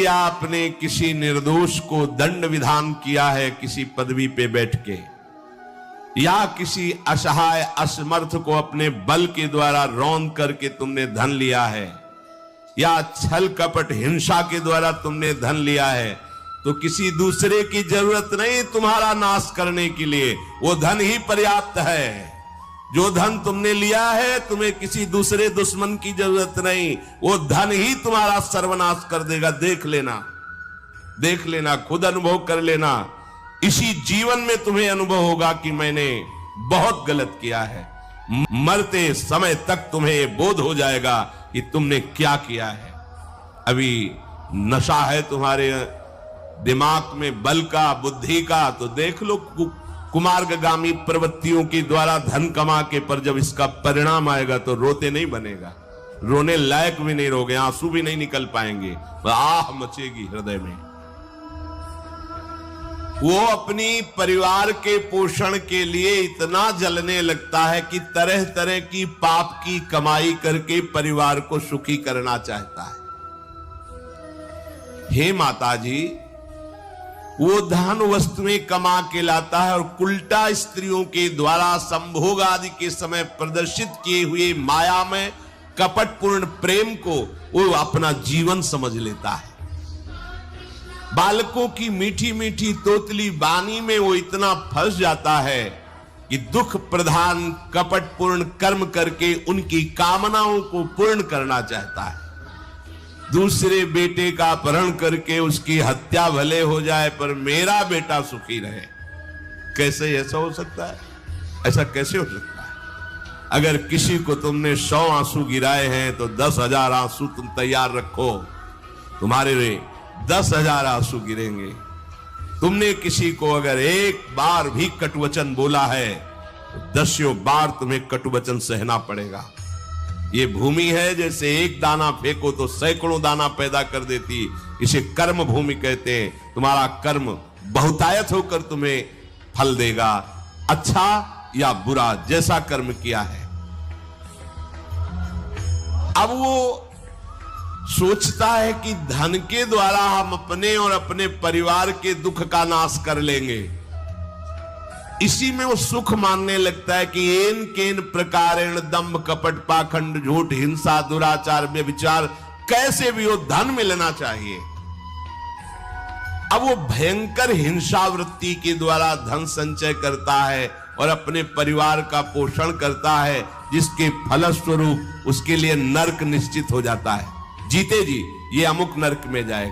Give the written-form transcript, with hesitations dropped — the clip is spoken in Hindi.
या आपने किसी निर्दोष को दंड विधान किया है किसी पदवी पे बैठ के, या किसी असहाय असमर्थ को अपने बल के द्वारा रौंद करके तुमने धन लिया है, या छल कपट हिंसा के द्वारा तुमने धन लिया है, तो किसी दूसरे की जरूरत नहीं तुम्हारा नाश करने के लिए, वो धन ही पर्याप्त है। जो धन तुमने लिया है तुम्हें किसी दूसरे दुश्मन की जरूरत नहीं, वो धन ही तुम्हारा सर्वनाश कर देगा। देख लेना, खुद अनुभव कर लेना। इसी जीवन में तुम्हें अनुभव होगा कि मैंने बहुत गलत किया है। मरते समय तक तुम्हें बोध हो जाएगा कि तुमने क्या किया है। अभी नशा है तुम्हारे दिमाग में बल का, बुद्धि का, तो देख लो कुमार्गामी प्रवृत्तियों के द्वारा धन कमा के, पर जब इसका परिणाम आएगा तो रोते नहीं बनेगा, रोने लायक भी नहीं रहोगे, आंसू भी नहीं निकल पाएंगे, आह मचेगी हृदय में। वो अपनी परिवार के पोषण के लिए इतना जलने लगता है कि तरह तरह की पाप की कमाई करके परिवार को सुखी करना चाहता है। हे माता जी, वो धन वस्तुएं कमा के लाता है और उल्टा स्त्रियों के द्वारा संभोग आदि के समय प्रदर्शित किए हुए माया में कपटपूर्ण प्रेम को वो अपना जीवन समझ लेता है। बालकों की मीठी मीठी तोतली बानी में वो इतना फंस जाता है कि दुख प्रधान कपटपूर्ण कर्म करके उनकी कामनाओं को पूर्ण करना चाहता है। दूसरे बेटे का अपहरण करके उसकी हत्या भले हो जाए पर मेरा बेटा सुखी रहे। कैसे ऐसा हो सकता है? ऐसा कैसे हो सकता है? अगर किसी को तुमने 100 आंसू गिराए हैं तो 10,000 आंसू तुम तैयार रखो, तुम्हारे 10,000 आंसू गिरेंगे। तुमने किसी को अगर एक बार भी कटुवचन बोला है तो 10 बार तुम्हें कटुवचन सहना पड़ेगा। ये भूमि है, जैसे एक दाना फेंको तो सैकड़ों दाना पैदा कर देती, इसे कर्म भूमि कहते हैं। तुम्हारा कर्म बहुतायत होकर तुम्हें फल देगा, अच्छा या बुरा, जैसा कर्म किया है। अब वो सोचता है कि धन के द्वारा हम अपने और अपने परिवार के दुख का नाश कर लेंगे। इसी में वो सुख मानने लगता है कि एन केन प्रकारेण दंभ कपट पाखंड झूठ हिंसा दुराचार व्यभिचार कैसे भी हो धन मिलना चाहिए। अब वो भयंकर हिंसा वृत्ति के द्वारा धन संचय करता है और अपने परिवार का पोषण करता है, जिसके फलस्वरूप उसके लिए नर्क निश्चित हो जाता है। जीते जी ये अमुक नर्क में जाएगा।